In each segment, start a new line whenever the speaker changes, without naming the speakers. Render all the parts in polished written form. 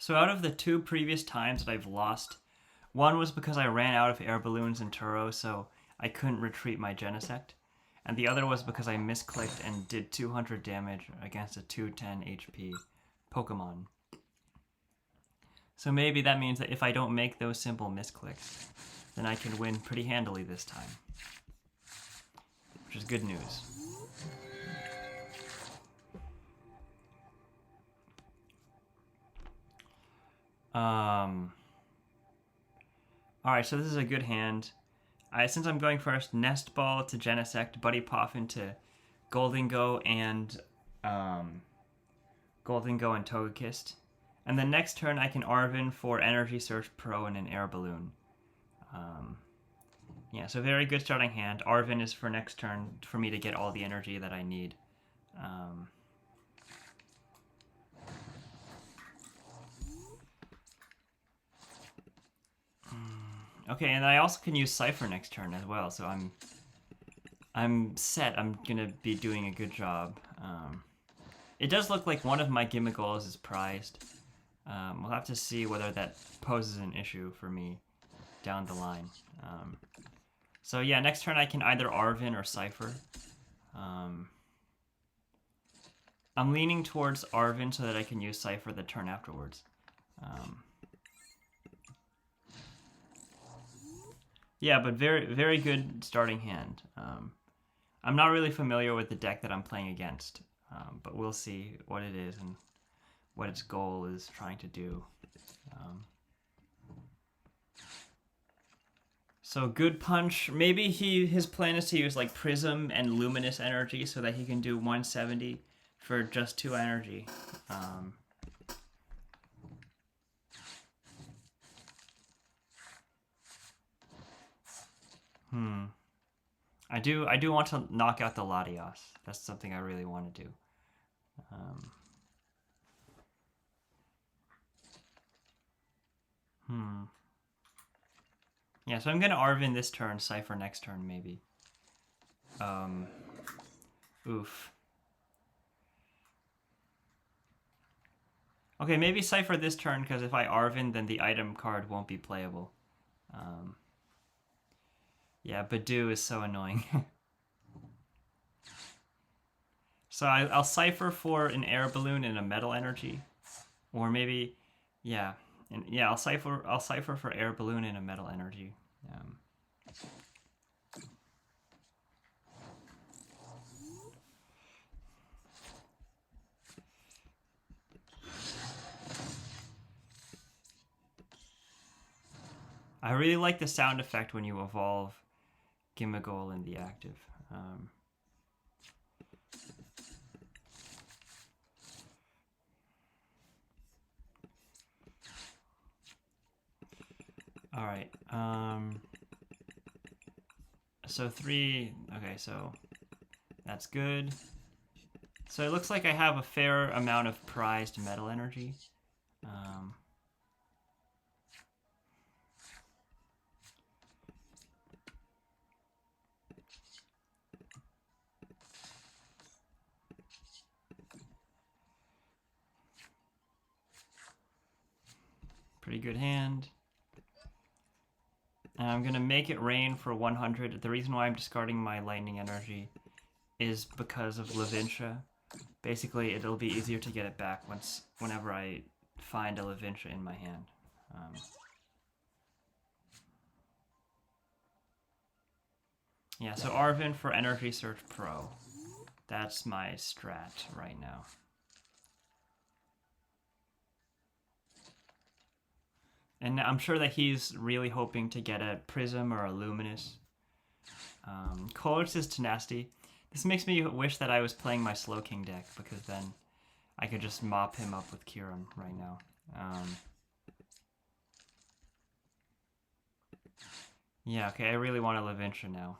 So out of the 2 previous times that I've lost, one was because I ran out of air balloons in Turo, so I couldn't retreat my Genesect. And the other was because I misclicked and did 200 damage against a 210 HP Pokemon. So maybe that means that if I don't make those simple misclicks, then I can win pretty handily this time. Which is good news. Alright, so this is a good hand. Since I'm going first, Nest Ball to Genesect, Buddy Poffin to Goldengo and Togekiss. And the next turn I can Arven for Energy Search Pro and an Air Balloon. Yeah, so very good starting hand. Arven is for next turn for me to get all the energy that I need. Okay, and I also can use Cypher next turn as well, so I'm set. I'm gonna be doing a good job. It does look like one of my Gimmigholes is prized. We'll have to see whether that poses an issue for me down the line. So yeah, next turn I can either Arven or Cypher. I'm leaning towards Arven so that I can use Cypher the turn afterwards. Yeah, but very, very good starting hand. I'm not really familiar with the deck that I'm playing against, but we'll see what it is and what its goal is trying to do. So good punch. Maybe his plan is to use like Prism and Luminous Energy so that he can do 170 for just 2 energy. I do want to knock out the Latios. That's something I really want to do. Yeah, so I'm gonna Arven this turn, Cypher next turn maybe. Oof. Okay, maybe Cypher this turn, because if I Arven, then the item card won't be playable. Yeah, Badoo is so annoying. So I'll Cypher for an Air Balloon and a Metal Energy. Or maybe, yeah. And yeah, I'll Cypher for Air Balloon and a Metal Energy. I really like the sound effect when you evolve Gimmighoul in the active. Alright, so 3, okay, so that's good. So it looks like I have a fair amount of prized Metal Energy. Pretty good hand. And I'm going to make it rain for 100. The reason why I'm discarding my Lightning Energy is because of Lavintia. Basically, it'll be easier to get it back whenever I find a Lavintia in my hand. Yeah, so Arven for Energy Search Pro. That's my strat right now. And I'm sure that he's really hoping to get a Prism or a Luminous. Colors is Tenacity. This makes me wish that I was playing my Slowking deck, because then I could just mop him up with Kieran right now. Yeah, okay, I really want a Lavintia now.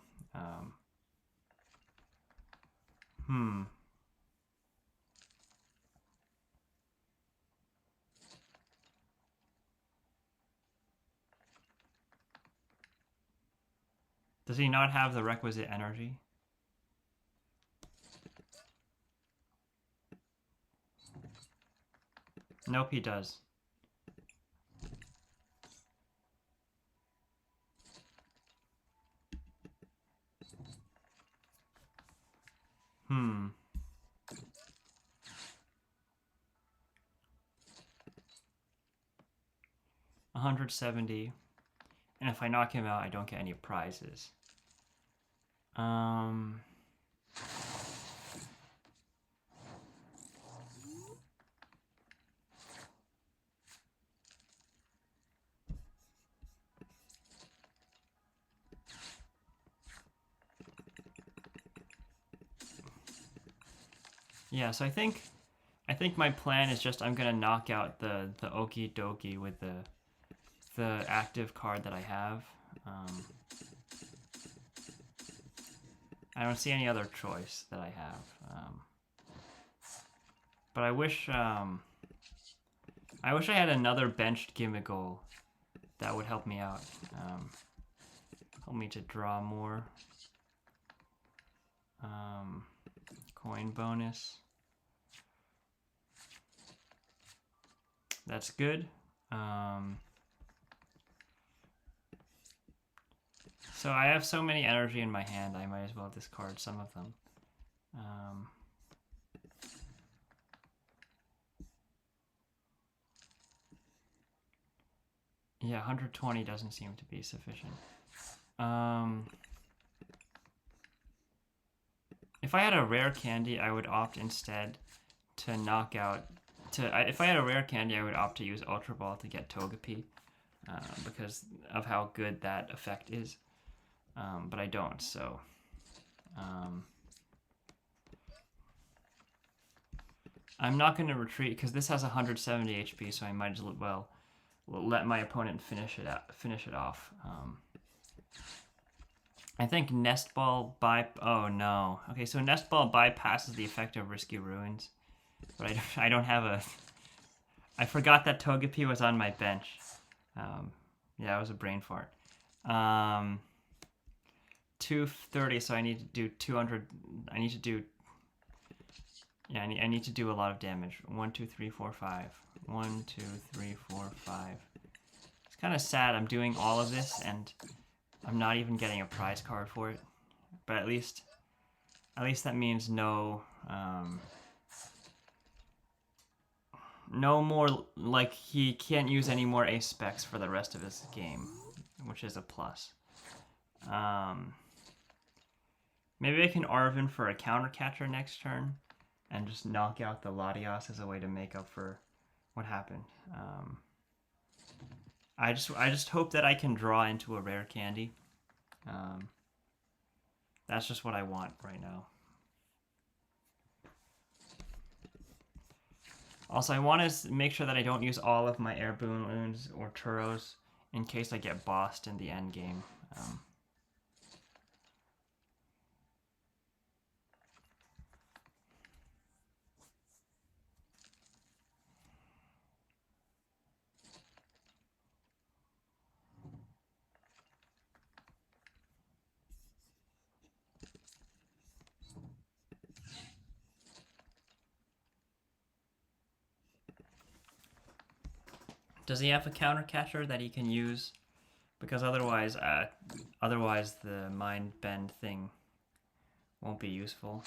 Does he not have the requisite energy? Nope, he does. 170. And if I knock him out, I don't get any prizes. Yeah, so I think my plan is just I'm gonna knock out the Okie Dokie with the active card that I have. I don't see any other choice that I have. But I wish I had another benched Gimmighoul that would help me out. Help me to draw more. Coin bonus. That's good. So I have so many energy in my hand, I might as well discard some of them. Yeah, 120 doesn't seem to be sufficient. If I had a rare candy, I would opt instead to knock out... if I had a rare candy, I would opt to use Ultra Ball to get Togepi, because of how good that effect is. But I don't, so... I'm not going to retreat, because this has 170 HP, so I might as well let my opponent finish it off. I think Nest Ball oh no. Okay, so Nest Ball bypasses the effect of Risky Ruins, but I don't have a... I forgot that Togepi was on my bench. Yeah, it was a brain fart. 230, so I need to do 200. I need to do... Yeah, I need to do a lot of damage. 1, 2, 3, 4, 5. 1, 2, 3, 4, 5. It's kind of sad I'm doing all of this and I'm not even getting a prize card for it. But at least that means no more, like, he can't use any more ace specs for the rest of his game, which is a plus. Maybe I can Arven for a counter catcher next turn and just knock out the Latias as a way to make up for what happened. I just hope that I can draw into a rare candy. That's just what I want right now. Also, I want to make sure that I don't use all of my air balloons or Turos in case I get bossed in the end game. Does he have a counter catcher that he can use? Because otherwise the Mind Bend thing won't be useful.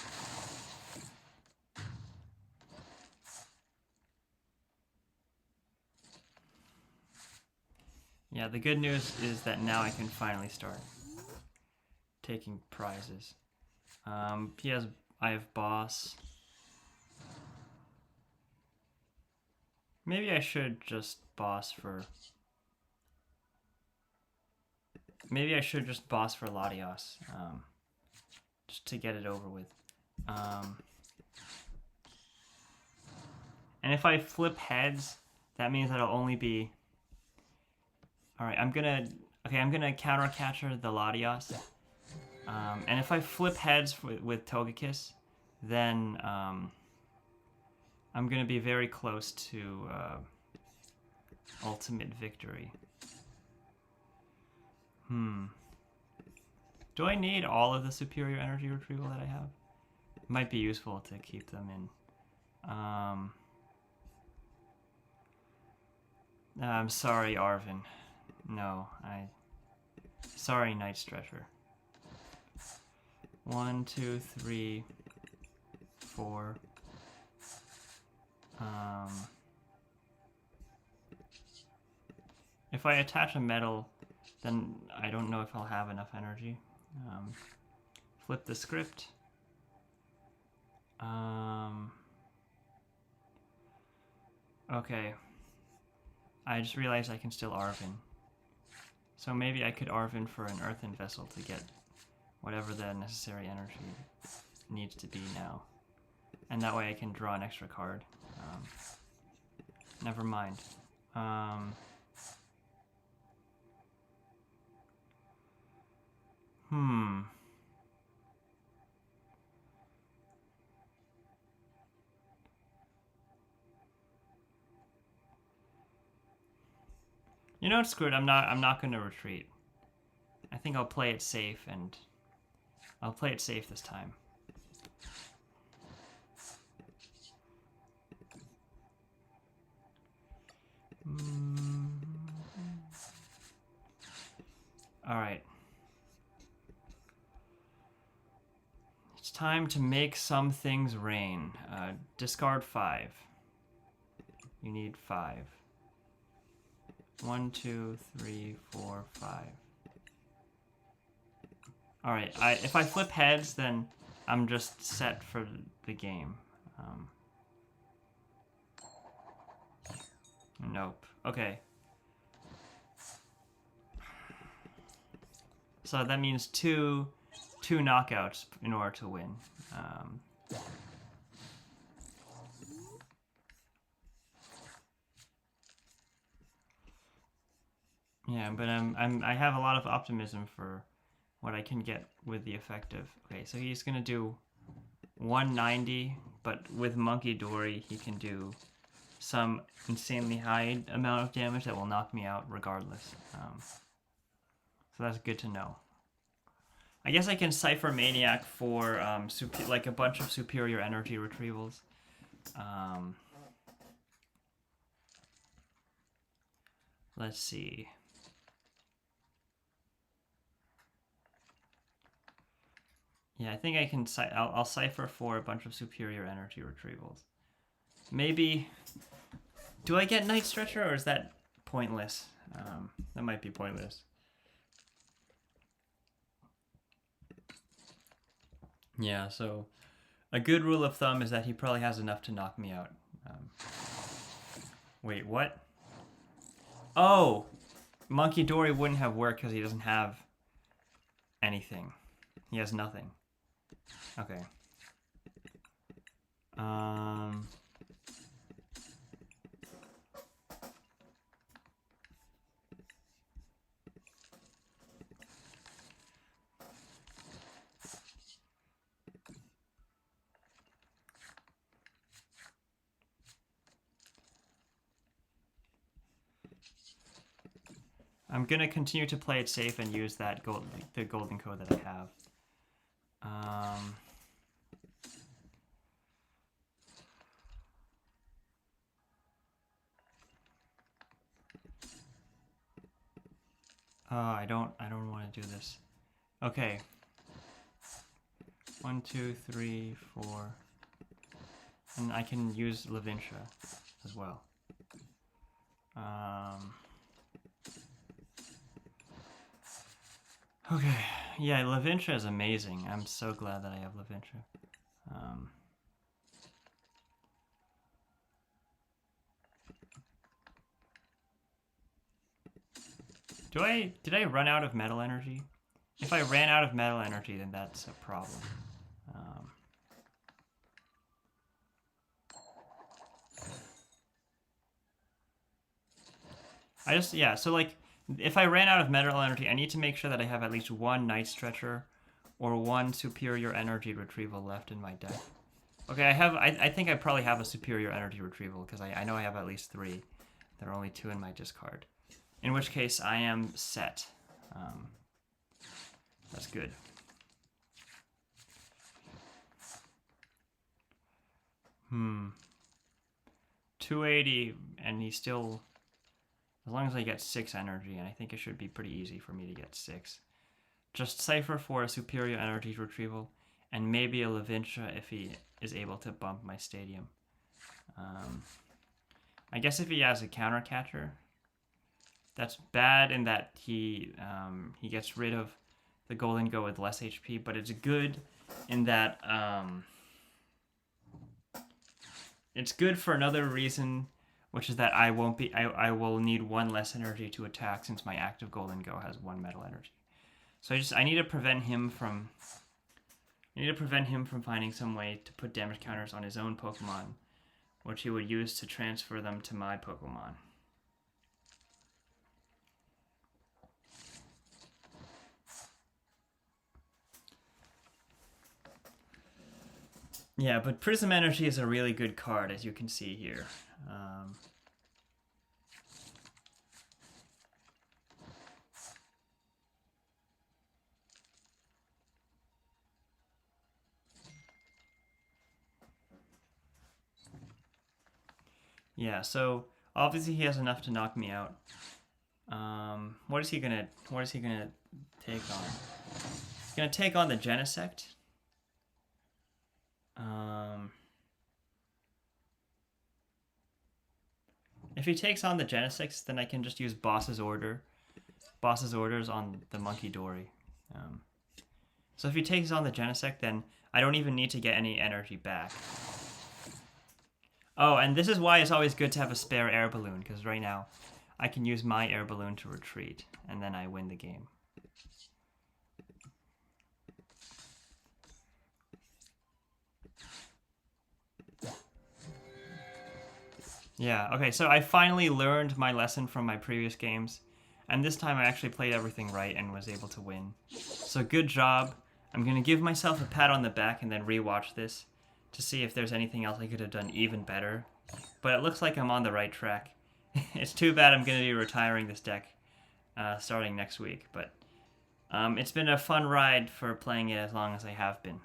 Yeah, the good news is that now I can finally start taking prizes. I have boss. Maybe I should just boss for... Maybe I should just boss for Latios, just to get it over with. And if I flip heads, that means that it'll only be... Alright, I'm gonna counter catcher the Latios. And if I flip heads with Togekiss, then I'm gonna be very close to ultimate victory. Do I need all of the superior energy retrieval that I have? It might be useful to keep them in. I'm sorry, Arven. No, sorry, Night Stretcher. 1, 2, 3, 4. If I attach a metal, then I don't know if I'll have enough energy. Flip the script. Okay. I just realized I can still Arvin. So maybe I could Arvin for an earthen vessel to get whatever the necessary energy needs to be now. And that way I can draw an extra card. Never mind. You know what, screw it. I'm not gonna retreat. I think I'll play it safe, and I'll play it safe this time. Alright. It's time to make some things rain. Discard 5. You need 5. 1, 2, 3, 4, 5. Alright, if I flip heads, then I'm just set for the game. Nope. Okay. So that means two knockouts in order to win. Yeah, but I have a lot of optimism for what I can get with the effective. Okay, so he's gonna do 190, but with Monkey Dory he can do some insanely high amount of damage that will knock me out regardless. So that's good to know. I guess I can Cypher Maniac for like a bunch of superior energy retrievals. Let's see. Yeah, I think I can. I'll Cypher for a bunch of superior energy retrievals. Maybe. Do I get Night Stretcher, or is that pointless? That might be pointless. Yeah, so a good rule of thumb is that he probably has enough to knock me out. Wait, what? Oh! Monkey Dory wouldn't have worked because he doesn't have anything. He has nothing. Okay. I'm gonna continue to play it safe and use that the golden code that I have. I don't want to do this. Okay. 1, 2, 3, 4. And I can use Levintia as well. Okay, yeah, Levintia is amazing. I'm so glad that I have Levintia. Did I run out of metal energy? If I ran out of metal energy, then that's a problem. So like, if I ran out of metal energy, I need to make sure that I have at least one Night Stretcher or one superior energy retrieval left in my deck. Okay, I think I probably have a superior energy retrieval because I know I have at least 3. There are only 2 in my discard. In which case, I am set. That's good. Hmm. 280, and he still... As long as I get 6 energy, and I think it should be pretty easy for me to get 6. Just Cypher for a superior energy retrieval, and maybe a Levintia if he is able to bump my stadium. I guess if he has a counter catcher, That's bad in that he gets rid of the Golden Go with less HP, but it's good in that it's good for another reason, which is that I will need 1 less energy to attack since my active Golden Go has 1 metal energy. So I need to prevent him from finding some way to put damage counters on his own Pokemon, which he would use to transfer them to my Pokemon. Yeah, but Prism Energy is a really good card, as you can see here. Yeah, so obviously he has enough to knock me out. What is he gonna take on? He's gonna take on the Genesect. If he takes on the Genesect, then I can just use Boss's Orders on the Monkey Dory. So if he takes on the Genesect, then I don't even need to get any energy back. Oh, and this is why it's always good to have a spare air balloon, because right now I can use my air balloon to retreat, and then I win the game. Yeah, okay, so I finally learned my lesson from my previous games, and this time I actually played everything right and was able to win. So good job. I'm going to give myself a pat on the back and then rewatch this to see if there's anything else I could have done even better. But it looks like I'm on the right track. It's too bad I'm going to be retiring this deck starting next week, but it's been a fun ride for playing it as long as I have been.